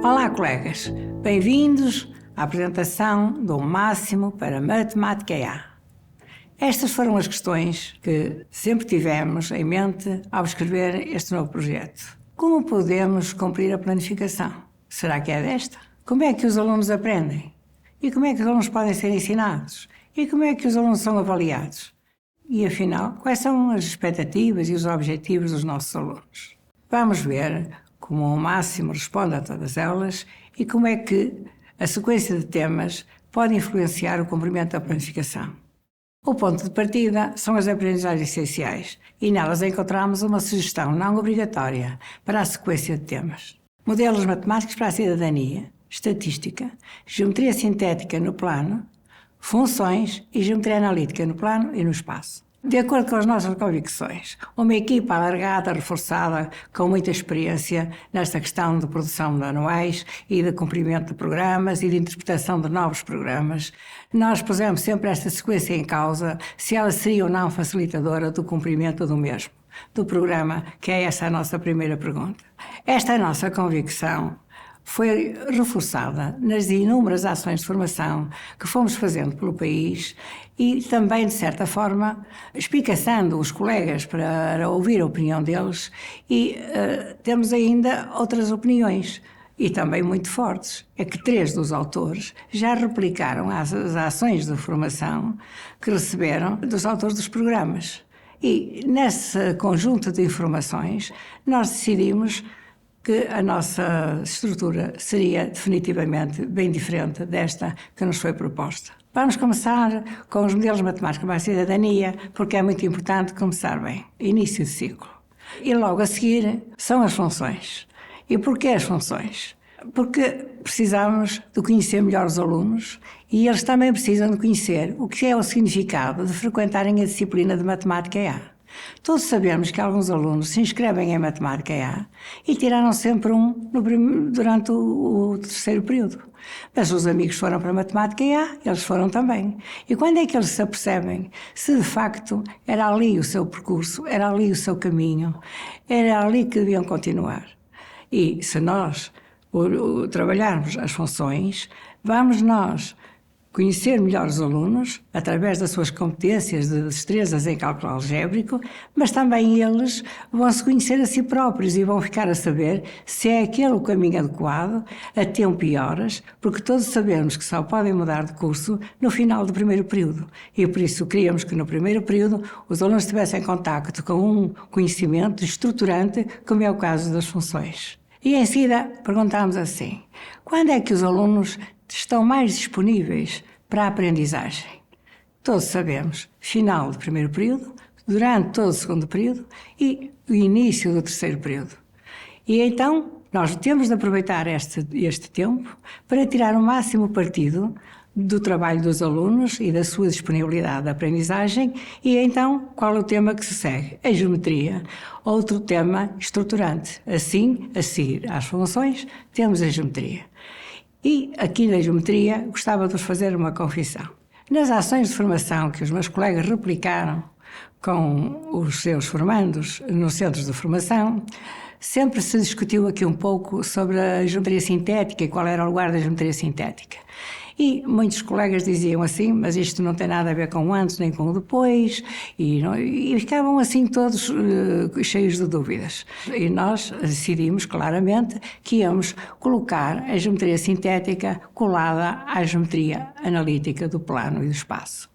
Olá, colegas. Bem-vindos à apresentação do Máximo para Matemática A. Estas foram as questões que sempre tivemos em mente ao escrever este novo projeto. Como podemos cumprir a planificação? Será que é desta? Como é que os alunos aprendem? E como é que os alunos podem ser ensinados? E como é que os alunos são avaliados? E, afinal, quais são as expectativas e os objetivos dos nossos alunos? Vamos ver como o Máximo responde a todas elas e como é que a sequência de temas pode influenciar o cumprimento da planificação. O ponto de partida são as aprendizagens essenciais e nelas encontramos uma sugestão não obrigatória para a sequência de temas. Modelos matemáticos para a cidadania, estatística, geometria sintética no plano, funções e geometria analítica no plano e no espaço. De acordo com as nossas convicções, uma equipa alargada, reforçada, com muita experiência nesta questão de produção de anuais e de cumprimento de programas e de interpretação de novos programas, nós pusemos sempre esta sequência em causa, se ela seria ou não facilitadora do cumprimento do mesmo, do programa, que é essa a nossa primeira pergunta. Esta é a nossa convicção foi reforçada nas inúmeras ações de formação que fomos fazendo pelo país e também, de certa forma, espicaçando os colegas para ouvir a opinião deles e temos ainda outras opiniões e também muito fortes. É que 3 dos autores já replicaram as ações de formação que receberam dos autores dos programas. E nesse conjunto de informações nós decidimos que a nossa estrutura seria definitivamente bem diferente desta que nos foi proposta. Vamos começar com os modelos matemáticos para a cidadania, porque é muito importante começar bem, início de ciclo. E logo a seguir são as funções. E porquê as funções? Porque precisamos de conhecer melhor os alunos e eles também precisam de conhecer o que é o significado de frequentarem a disciplina de Matemática A. Todos sabemos que alguns alunos se inscrevem em Matemática A e tiraram sempre durante o terceiro período. Mas os amigos foram para a Matemática A, eles foram também. E quando é que eles se apercebem se de facto era ali o seu percurso, era ali o seu caminho, era ali que deviam continuar? E se nós trabalharmos as funções, vamos nós conhecer melhor os alunos, através das suas competências de destrezas em cálculo algébrico, mas também eles vão se conhecer a si próprios e vão ficar a saber se é aquele o caminho adequado, a tempo e horas, porque todos sabemos que só podem mudar de curso no final do primeiro período. E por isso queríamos que no primeiro período os alunos tivessem contacto com um conhecimento estruturante, como é o caso das funções. E em seguida perguntámos assim: quando é que os alunos estão mais disponíveis para a aprendizagem? Todos sabemos, final do primeiro período, durante todo o segundo período e o início do terceiro período. E então nós temos de aproveitar este tempo para tirar o máximo partido do trabalho dos alunos e da sua disponibilidade de aprendizagem. E então, qual é o tema que se segue? A geometria, outro tema estruturante. Assim, a seguir às funções, temos a geometria. E aqui na geometria gostava de vos fazer uma confissão. Nas ações de formação que os meus colegas replicaram com os seus formandos nos centros de formação, sempre se discutiu aqui um pouco sobre a geometria sintética e qual era o lugar da geometria sintética. E muitos colegas diziam assim, mas isto não tem nada a ver com o antes nem com o depois, e ficavam assim todos cheios de dúvidas. E nós decidimos claramente que íamos colocar a geometria sintética colada à geometria analítica do plano e do espaço.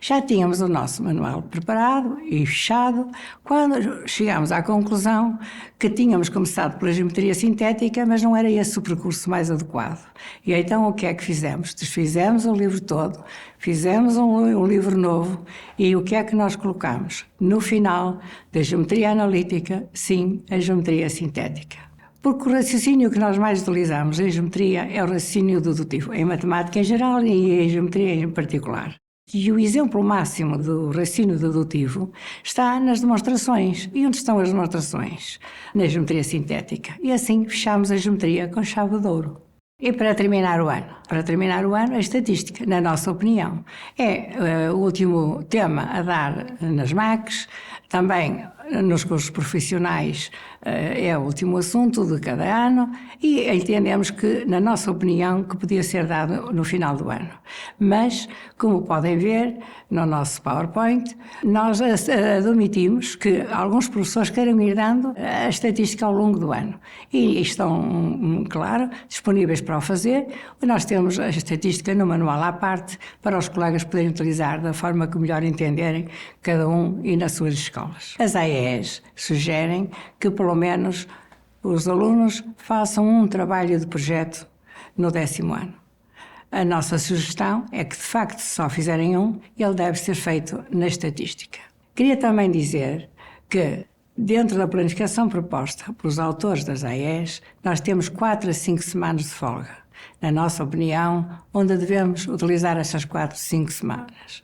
Já tínhamos o nosso manual preparado e fechado quando chegámos à conclusão que tínhamos começado pela geometria sintética, mas não era esse o percurso mais adequado. E então o que é que fizemos? Desfizemos o livro todo, fizemos um livro novo e o que é que nós colocamos? No final da geometria analítica, sim, a geometria sintética. Porque o raciocínio que nós mais utilizamos em geometria é o raciocínio dedutivo, em matemática em geral e em geometria em particular. E o exemplo máximo do raciocínio dedutivo está nas demonstrações. E onde estão as demonstrações? Na geometria sintética. E assim fechamos a geometria com chave de ouro. E para terminar o ano? Para terminar o ano, a estatística, na nossa opinião, é o último tema a dar nas MACs, também nos cursos profissionais é o último assunto de cada ano e entendemos que, na nossa opinião, que podia ser dado no final do ano. Mas, como podem ver no nosso PowerPoint, nós admitimos que alguns professores queiram ir dando a estatística ao longo do ano e estão, claro, disponíveis para o fazer. Nós temos a estatística no manual à parte para os colegas poderem utilizar da forma que melhor entenderem, cada um e nas suas escolas. As AES sugerem que, pelo menos, os alunos façam um trabalho de projeto no 10º ano. A nossa sugestão é que, de facto, se só fizerem um, ele deve ser feito na estatística. Queria também dizer que, dentro da planificação proposta pelos autores das AES, nós temos 4 a 5 semanas de folga. Na nossa opinião, onde devemos utilizar essas 4 a 5 semanas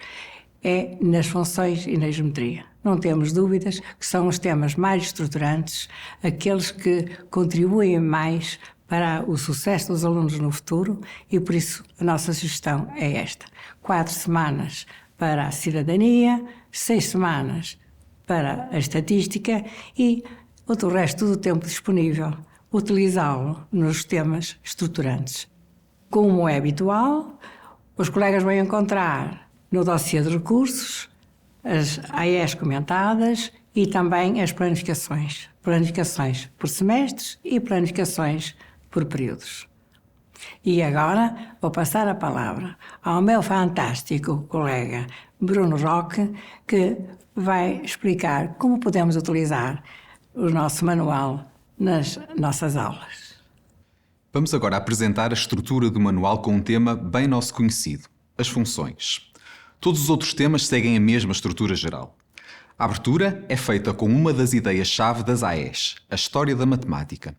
é nas funções e na geometria. Não temos dúvidas que são os temas mais estruturantes, aqueles que contribuem mais para o sucesso dos alunos no futuro e, por isso, a nossa sugestão é esta. 4 semanas para a cidadania, 6 semanas para a estatística e o resto do tempo disponível, utilizá-lo nos temas estruturantes. Como é habitual, os colegas vão encontrar no dossiê de recursos as AES comentadas e também as planificações. Planificações por semestres e planificações por períodos. E agora vou passar a palavra ao meu fantástico colega Bruno Roque, que vai explicar como podemos utilizar o nosso manual nas nossas aulas. Vamos agora apresentar a estrutura do manual com um tema bem nosso conhecido, as funções. Todos os outros temas seguem a mesma estrutura geral. A abertura é feita com uma das ideias-chave das AES, a história da matemática.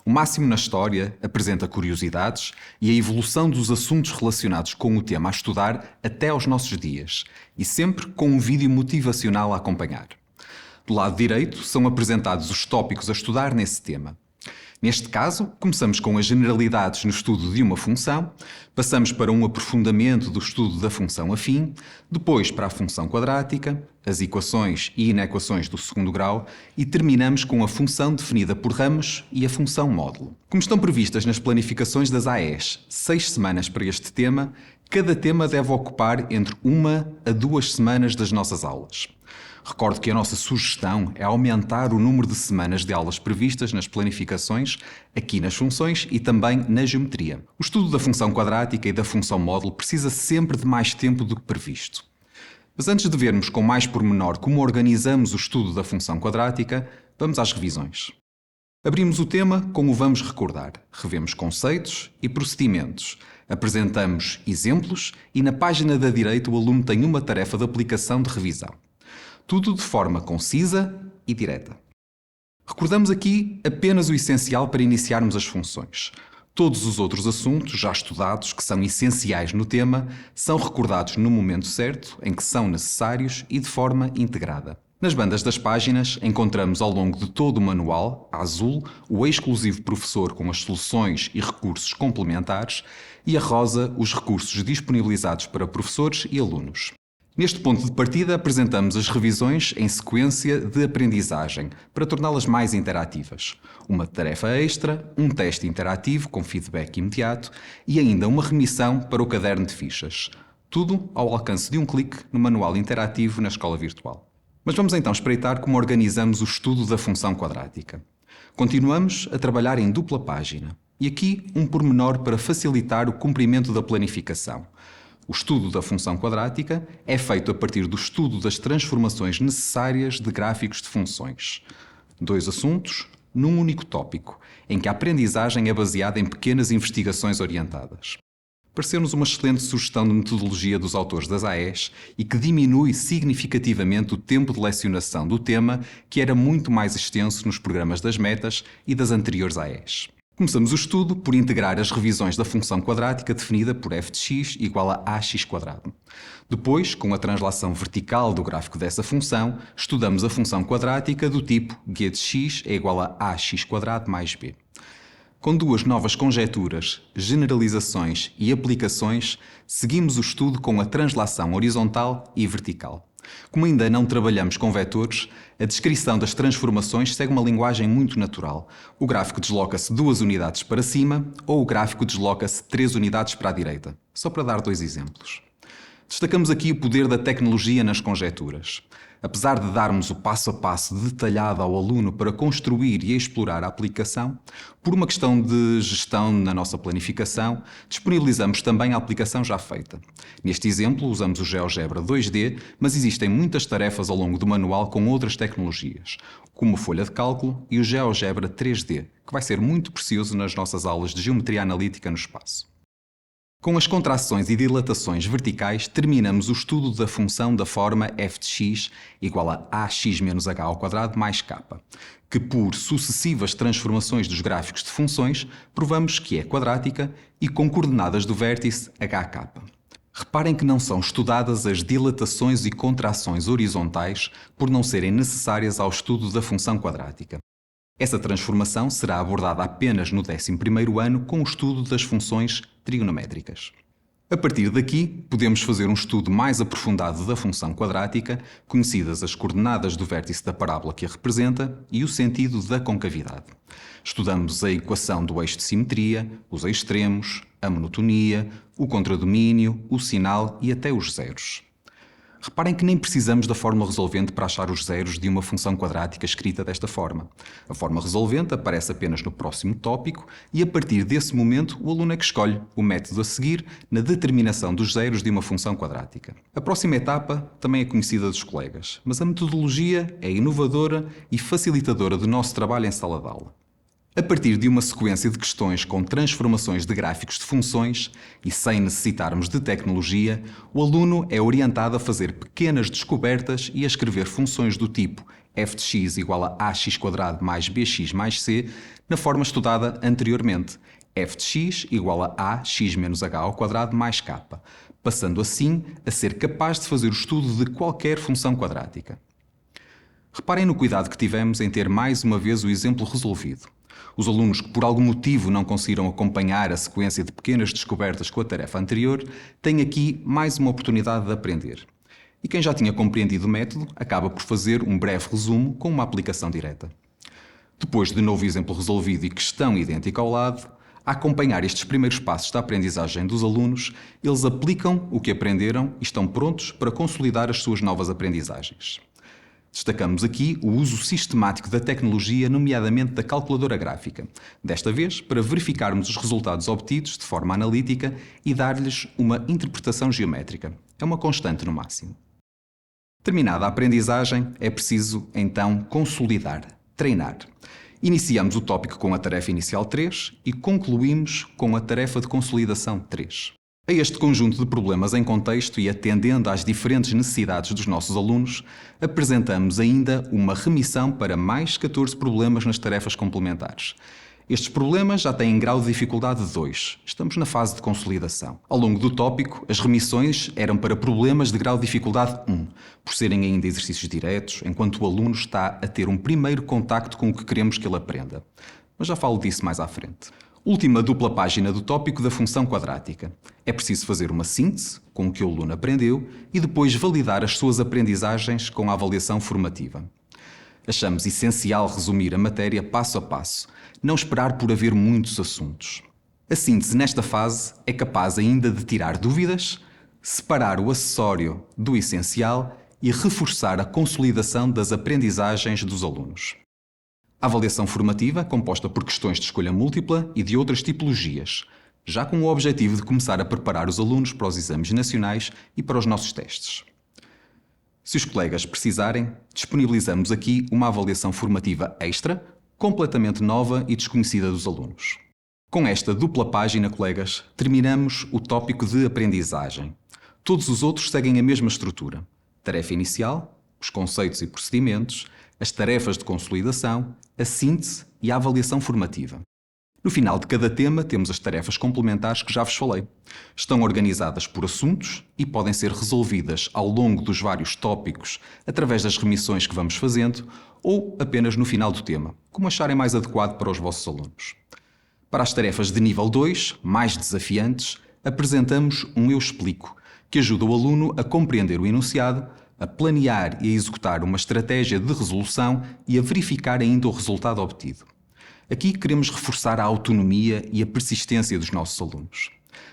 O Máximo na História apresenta curiosidades e a evolução dos assuntos relacionados com o tema a estudar até aos nossos dias, e sempre com um vídeo motivacional a acompanhar. Do lado direito são apresentados os tópicos a estudar nesse tema. Neste caso, começamos com as generalidades no estudo de uma função, passamos para um aprofundamento do estudo da função afim, depois para a função quadrática, as equações e inequações do segundo grau e terminamos com a função definida por ramos e a função módulo. Como estão previstas nas planificações das AES 6 semanas para este tema, cada tema deve ocupar entre 1 a 2 semanas das nossas aulas. Recordo que a nossa sugestão é aumentar o número de semanas de aulas previstas nas planificações, aqui nas funções e também na geometria. O estudo da função quadrática e da função módulo precisa sempre de mais tempo do que previsto. Mas antes de vermos com mais pormenor como organizamos o estudo da função quadrática, vamos às revisões. Abrimos o tema com o vamos recordar, revemos conceitos e procedimentos, apresentamos exemplos e na página da direita o aluno tem uma tarefa de aplicação de revisão. Tudo de forma concisa e direta. Recordamos aqui apenas o essencial para iniciarmos as funções. Todos os outros assuntos já estudados que são essenciais no tema são recordados no momento certo em que são necessários e de forma integrada. Nas bandas das páginas encontramos ao longo de todo o manual, a azul, o exclusivo professor com as soluções e recursos complementares e a rosa, os recursos disponibilizados para professores e alunos. Neste ponto de partida apresentamos as revisões em sequência de aprendizagem para torná-las mais interativas. Uma tarefa extra, um teste interativo com feedback imediato e ainda uma remissão para o caderno de fichas. Tudo ao alcance de um clique no manual interativo na escola virtual. Mas vamos então espreitar como organizamos o estudo da função quadrática. Continuamos a trabalhar em dupla página. E aqui um pormenor para facilitar o cumprimento da planificação. O estudo da função quadrática é feito a partir do estudo das transformações necessárias de gráficos de funções. 2 assuntos, num único tópico, em que a aprendizagem é baseada em pequenas investigações orientadas. Pareceu-nos uma excelente sugestão de metodologia dos autores das AES e que diminui significativamente o tempo de lecionação do tema, que era muito mais extenso nos programas das metas e das anteriores AES. Começamos o estudo por integrar as revisões da função quadrática definida por f de x igual a ax². Depois, com a translação vertical do gráfico dessa função, estudamos a função quadrática do tipo g de x é igual a ax² mais b. Com 2 novas conjecturas, generalizações e aplicações, seguimos o estudo com a translação horizontal e vertical. Como ainda não trabalhamos com vetores, a descrição das transformações segue uma linguagem muito natural. O gráfico desloca-se 2 unidades para cima ou o gráfico desloca-se 3 unidades para a direita. Só para dar 2 exemplos. Destacamos aqui o poder da tecnologia nas conjecturas. Apesar de darmos o passo a passo detalhado ao aluno para construir e explorar a aplicação, por uma questão de gestão na nossa planificação, disponibilizamos também a aplicação já feita. Neste exemplo, usamos o GeoGebra 2D, mas existem muitas tarefas ao longo do manual com outras tecnologias, como a folha de cálculo e o GeoGebra 3D, que vai ser muito precioso nas nossas aulas de geometria analítica no espaço. Com as contrações e dilatações verticais, terminamos o estudo da função da forma f de x igual a ax menos h ao quadrado mais k, que por sucessivas transformações dos gráficos de funções, provamos que é quadrática e com coordenadas do vértice hk. Reparem que não são estudadas as dilatações e contrações horizontais por não serem necessárias ao estudo da função quadrática. Essa transformação será abordada apenas no 11º ano com o estudo das funções trigonométricas. A partir daqui, podemos fazer um estudo mais aprofundado da função quadrática, conhecidas as coordenadas do vértice da parábola que a representa e o sentido da concavidade. Estudamos a equação do eixo de simetria, os extremos, a monotonia, o contradomínio, o sinal e até os zeros. Reparem que nem precisamos da fórmula resolvente para achar os zeros de uma função quadrática escrita desta forma. A fórmula resolvente aparece apenas no próximo tópico e, a partir desse momento, o aluno é que escolhe o método a seguir na determinação dos zeros de uma função quadrática. A próxima etapa também é conhecida dos colegas, mas a metodologia é inovadora e facilitadora do nosso trabalho em sala de aula. A partir de uma sequência de questões com transformações de gráficos de funções e sem necessitarmos de tecnologia, o aluno é orientado a fazer pequenas descobertas e a escrever funções do tipo f de x igual a ax² mais bx mais c na forma estudada anteriormente, f de x igual a ax menos h ao quadrado mais k, passando assim a ser capaz de fazer o estudo de qualquer função quadrática. Reparem no cuidado que tivemos em ter mais uma vez o exemplo resolvido. Os alunos que por algum motivo não conseguiram acompanhar a sequência de pequenas descobertas com a tarefa anterior, têm aqui mais uma oportunidade de aprender. E quem já tinha compreendido o método, acaba por fazer um breve resumo com uma aplicação direta. Depois de novo exemplo resolvido e questão idêntica ao lado, a acompanhar estes primeiros passos da aprendizagem dos alunos, eles aplicam o que aprenderam e estão prontos para consolidar as suas novas aprendizagens. Destacamos aqui o uso sistemático da tecnologia, nomeadamente da calculadora gráfica, desta vez para verificarmos os resultados obtidos de forma analítica e dar-lhes uma interpretação geométrica. É uma constante no máximo. Terminada a aprendizagem, é preciso, então, consolidar, treinar. Iniciamos o tópico com a tarefa inicial 3 e concluímos com a tarefa de consolidação 3. A este conjunto de problemas em contexto e atendendo às diferentes necessidades dos nossos alunos, apresentamos ainda uma remissão para mais 14 problemas nas tarefas complementares. Estes problemas já têm grau de dificuldade 2. Estamos na fase de consolidação. Ao longo do tópico, as remissões eram para problemas de grau de dificuldade 1, por serem ainda exercícios diretos, enquanto o aluno está a ter um primeiro contacto com o que queremos que ele aprenda. Mas já falo disso mais à frente. Última dupla página do tópico da função quadrática. É preciso fazer uma síntese com o que o aluno aprendeu e depois validar as suas aprendizagens com a avaliação formativa. Achamos essencial resumir a matéria passo a passo, não esperar por haver muitos assuntos. A síntese nesta fase é capaz ainda de tirar dúvidas, separar o acessório do essencial e reforçar a consolidação das aprendizagens dos alunos. A avaliação formativa, composta por questões de escolha múltipla e de outras tipologias, já com o objetivo de começar a preparar os alunos para os exames nacionais e para os nossos testes. Se os colegas precisarem, disponibilizamos aqui uma avaliação formativa extra, completamente nova e desconhecida dos alunos. Com esta dupla página, colegas, terminamos o tópico de aprendizagem. Todos os outros seguem a mesma estrutura. Tarefa inicial, os conceitos e procedimentos, as tarefas de consolidação, a síntese e a avaliação formativa. No final de cada tema temos as tarefas complementares que já vos falei. Estão organizadas por assuntos e podem ser resolvidas ao longo dos vários tópicos através das remissões que vamos fazendo ou apenas no final do tema, como acharem mais adequado para os vossos alunos. Para as tarefas de nível 2, mais desafiantes, apresentamos um Eu Explico, que ajuda o aluno a compreender o enunciado, a planear e a executar uma estratégia de resolução e a verificar ainda o resultado obtido. Aqui queremos reforçar a autonomia e a persistência dos nossos alunos.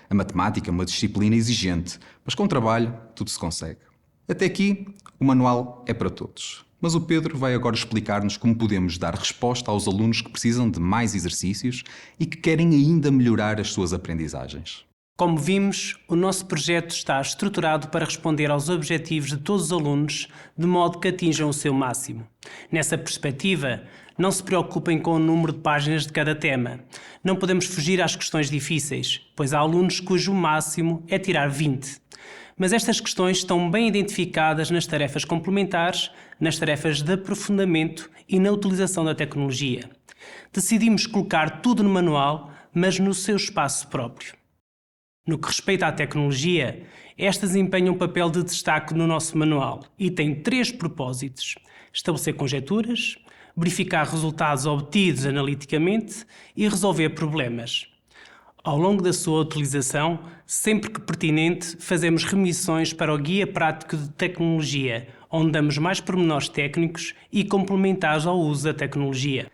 A matemática é uma disciplina exigente, mas com trabalho tudo se consegue. Até aqui, o manual é para todos. Mas o Pedro vai agora explicar-nos como podemos dar resposta aos alunos que precisam de mais exercícios e que querem ainda melhorar as suas aprendizagens. Como vimos, o nosso projeto está estruturado para responder aos objetivos de todos os alunos, de modo que atinjam o seu máximo. Nessa perspectiva, não se preocupem com o número de páginas de cada tema. Não podemos fugir às questões difíceis, pois há alunos cujo máximo é tirar 20. Mas estas questões estão bem identificadas nas tarefas complementares, nas tarefas de aprofundamento e na utilização da tecnologia. Decidimos colocar tudo no manual, mas no seu espaço próprio. No que respeita à tecnologia, esta desempenha um papel de destaque no nosso manual e tem 3 propósitos: estabelecer conjecturas, verificar resultados obtidos analiticamente e resolver problemas. Ao longo da sua utilização, sempre que pertinente, fazemos remissões para o Guia Prático de Tecnologia, onde damos mais pormenores técnicos e complementares ao uso da tecnologia.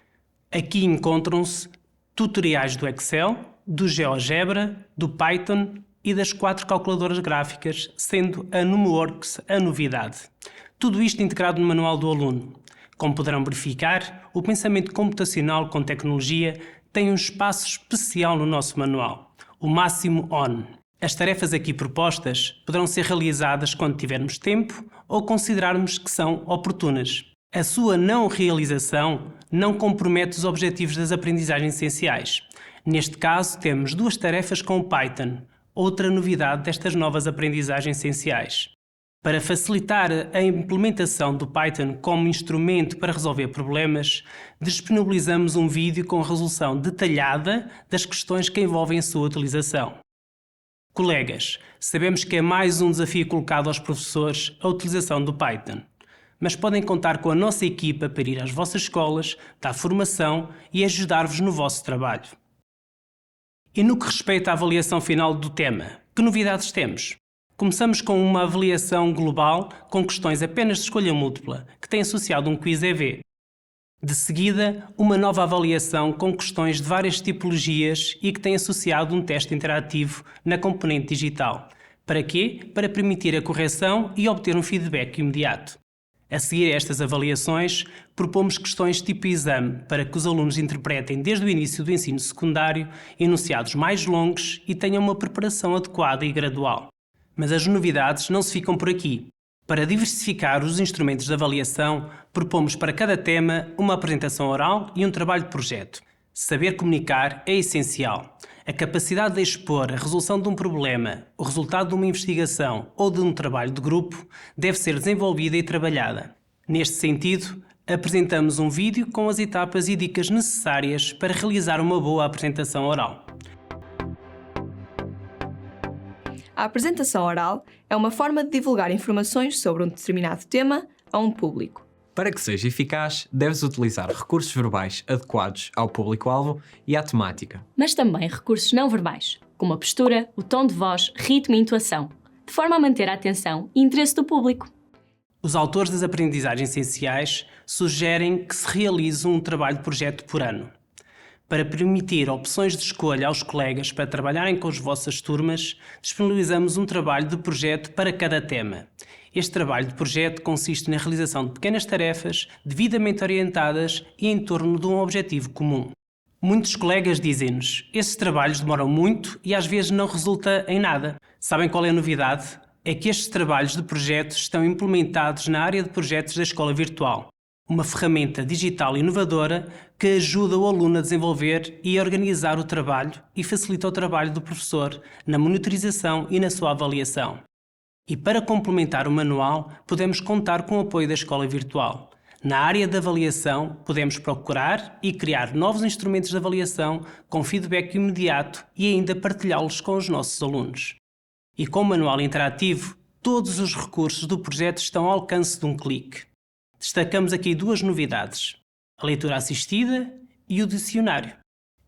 Aqui encontram-se tutoriais do Excel, do GeoGebra, do Python e das 4 calculadoras gráficas, sendo a NumWorks a novidade. Tudo isto integrado no manual do aluno. Como poderão verificar, o pensamento computacional com tecnologia tem um espaço especial no nosso manual, o Máximo ON. As tarefas aqui propostas poderão ser realizadas quando tivermos tempo ou considerarmos que são oportunas. A sua não realização não compromete os objetivos das aprendizagens essenciais. Neste caso, temos 2 tarefas com o Python, outra novidade destas novas aprendizagens essenciais. Para facilitar a implementação do Python como instrumento para resolver problemas, disponibilizamos um vídeo com resolução detalhada das questões que envolvem a sua utilização. Colegas, sabemos que é mais um desafio colocado aos professores a utilização do Python, mas podem contar com a nossa equipa para ir às vossas escolas, dar formação e ajudar-vos no vosso trabalho. E no que respeita à avaliação final do tema, que novidades temos? Começamos com uma avaliação global com questões apenas de escolha múltipla, que tem associado um quiz EV. De seguida, uma nova avaliação com questões de várias tipologias e que tem associado um teste interativo na componente digital. Para quê? Para permitir a correção e obter um feedback imediato. A seguir a estas avaliações, propomos questões tipo exame para que os alunos interpretem desde o início do ensino secundário enunciados mais longos e tenham uma preparação adequada e gradual. Mas as novidades não se ficam por aqui. Para diversificar os instrumentos de avaliação, propomos para cada tema uma apresentação oral e um trabalho de projeto. Saber comunicar é essencial. A capacidade de expor a resolução de um problema, o resultado de uma investigação ou de um trabalho de grupo deve ser desenvolvida e trabalhada. Neste sentido, apresentamos um vídeo com as etapas e dicas necessárias para realizar uma boa apresentação oral. A apresentação oral é uma forma de divulgar informações sobre um determinado tema a um público. Para que seja eficaz, deves utilizar recursos verbais adequados ao público-alvo e à temática. Mas também recursos não verbais, como a postura, o tom de voz, ritmo e intuação, de forma a manter a atenção e interesse do público. Os autores das aprendizagens essenciais sugerem que se realize um trabalho de projeto por ano. Para permitir opções de escolha aos colegas para trabalharem com as vossas turmas, disponibilizamos um trabalho de projeto para cada tema. Este trabalho de projeto consiste na realização de pequenas tarefas devidamente orientadas e em torno de um objetivo comum. Muitos colegas dizem-nos: esses trabalhos demoram muito e às vezes não resulta em nada. Sabem qual é a novidade? É que estes trabalhos de projeto estão implementados na área de projetos da Escola Virtual, uma ferramenta digital inovadora que ajuda o aluno a desenvolver e a organizar o trabalho e facilita o trabalho do professor na monitorização e na sua avaliação. E para complementar o manual, podemos contar com o apoio da Escola Virtual. Na área de avaliação, podemos procurar e criar novos instrumentos de avaliação com feedback imediato e ainda partilhá-los com os nossos alunos. E com o manual interativo, todos os recursos do projeto estão ao alcance de um clique. Destacamos aqui 2 novidades: a leitura assistida e o dicionário.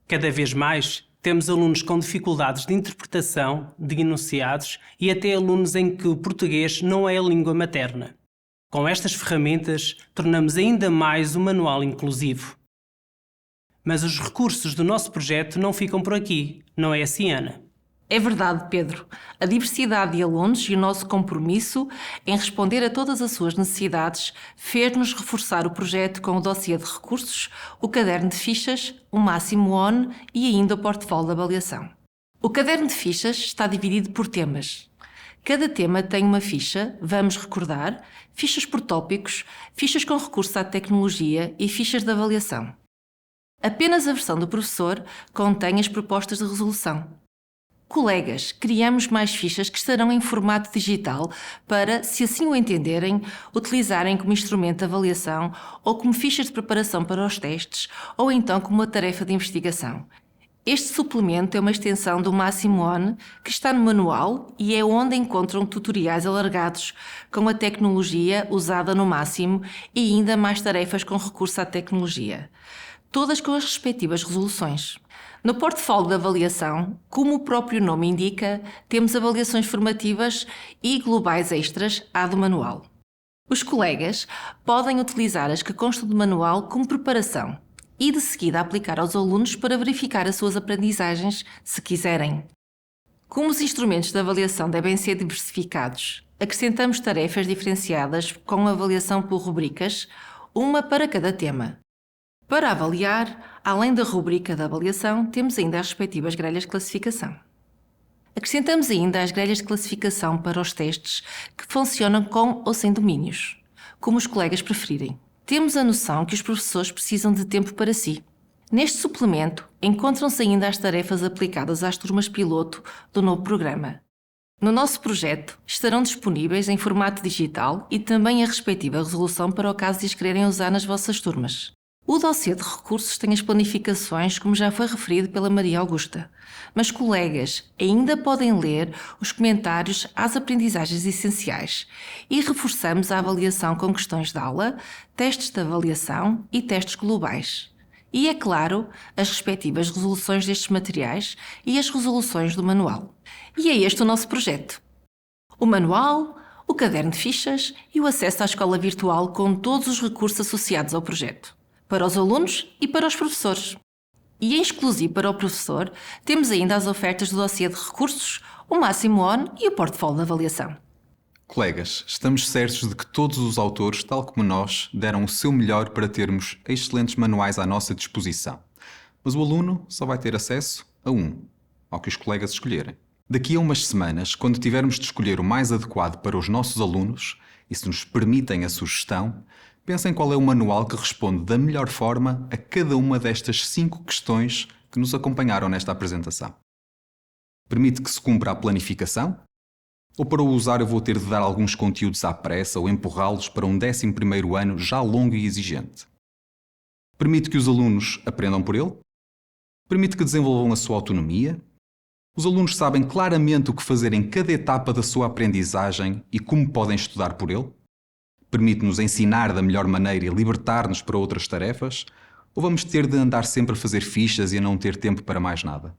Cada vez mais, temos alunos com dificuldades de interpretação de enunciados e até alunos em que o português não é a língua materna. Com estas ferramentas, tornamos ainda mais o manual inclusivo. Mas os recursos do nosso projeto não ficam por aqui, não é assim, Ana? É verdade, Pedro. A diversidade de alunos e o nosso compromisso em responder a todas as suas necessidades fez-nos reforçar o projeto com o dossiê de recursos, o caderno de fichas, o Máximo ON e ainda o portfólio de avaliação. O caderno de fichas está dividido por temas. Cada tema tem uma ficha, vamos recordar, fichas por tópicos, fichas com recurso à tecnologia e fichas de avaliação. Apenas a versão do professor contém as propostas de resolução. Colegas, criamos mais fichas que estarão em formato digital para, se assim o entenderem, utilizarem como instrumento de avaliação ou como fichas de preparação para os testes ou então como uma tarefa de investigação. Este suplemento é uma extensão do Máximo ON que está no manual e é onde encontram tutoriais alargados com a tecnologia usada no Máximo e ainda mais tarefas com recurso à tecnologia, todas com as respectivas resoluções. No portfólio de avaliação, como o próprio nome indica, temos avaliações formativas e globais extras à do manual. Os colegas podem utilizar as que constam do manual como preparação e de seguida aplicar aos alunos para verificar as suas aprendizagens, se quiserem. Como os instrumentos de avaliação devem ser diversificados, acrescentamos tarefas diferenciadas com avaliação por rubricas, uma para cada tema. Para avaliar, além da rubrica da avaliação, temos ainda as respectivas grelhas de classificação. Acrescentamos ainda as grelhas de classificação para os testes que funcionam com ou sem domínios, como os colegas preferirem. Temos a noção que os professores precisam de tempo para si. Neste suplemento, encontram-se ainda as tarefas aplicadas às turmas piloto do novo programa. No nosso projeto, estarão disponíveis em formato digital e também a respectiva resolução para o caso de as quererem usar nas vossas turmas. O dossiê de recursos tem as planificações, como já foi referido pela Maria Augusta, mas colegas ainda podem ler os comentários às aprendizagens essenciais e reforçamos a avaliação com questões de aula, testes de avaliação e testes globais. E, é claro, as respectivas resoluções destes materiais e as resoluções do manual. E é este o nosso projeto. O manual, o caderno de fichas e o acesso à escola virtual com todos os recursos associados ao projeto, para os alunos e para os professores. E em exclusivo para o professor, temos ainda as ofertas do dossiê de recursos, o Máximo ON e o portfólio de avaliação. Colegas, estamos certos de que todos os autores, tal como nós, deram o seu melhor para termos excelentes manuais à nossa disposição. Mas o aluno só vai ter acesso a um, ao que os colegas escolherem. Daqui a umas semanas, quando tivermos de escolher o mais adequado para os nossos alunos, e se nos permitem a sugestão, pensem qual é o manual que responde da melhor forma a cada uma destas 5 questões que nos acompanharam nesta apresentação. Permite que se cumpra a planificação? Ou para o usar eu vou ter de dar alguns conteúdos à pressa ou empurrá-los para um 11º ano já longo e exigente? Permite que os alunos aprendam por ele? Permite que desenvolvam a sua autonomia? Os alunos sabem claramente o que fazer em cada etapa da sua aprendizagem e como podem estudar por ele? Permite-nos ensinar da melhor maneira e libertar-nos para outras tarefas? Ou vamos ter de andar sempre a fazer fichas e a não ter tempo para mais nada?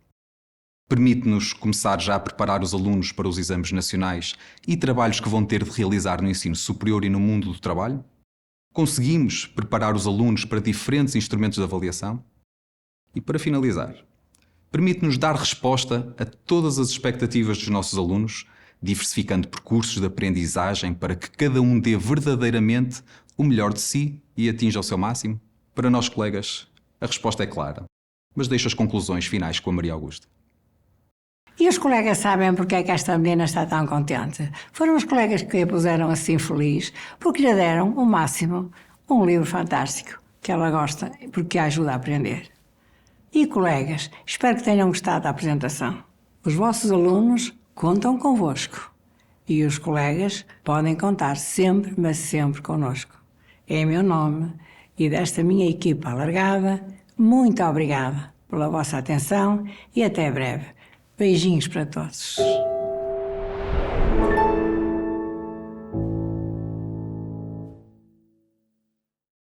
Permite-nos começar já a preparar os alunos para os exames nacionais e trabalhos que vão ter de realizar no ensino superior e no mundo do trabalho? Conseguimos preparar os alunos para diferentes instrumentos de avaliação? E para finalizar, permite-nos dar resposta a todas as expectativas dos nossos alunos, diversificando percursos de aprendizagem para que cada um dê verdadeiramente o melhor de si e atinja o seu máximo? Para nós, colegas, a resposta é clara, mas deixo as conclusões finais com a Maria Augusta. E os colegas sabem porque é que esta menina está tão contente? Foram os colegas que a puseram assim feliz, porque lhe deram o máximo, um livro fantástico, que ela gosta, porque a ajuda a aprender. E colegas, espero que tenham gostado da apresentação. Os vossos alunos contam convosco. E os colegas podem contar sempre, mas sempre connosco. Em meu nome e desta minha equipa alargada, muito obrigada pela vossa atenção e até breve. Beijinhos para todos.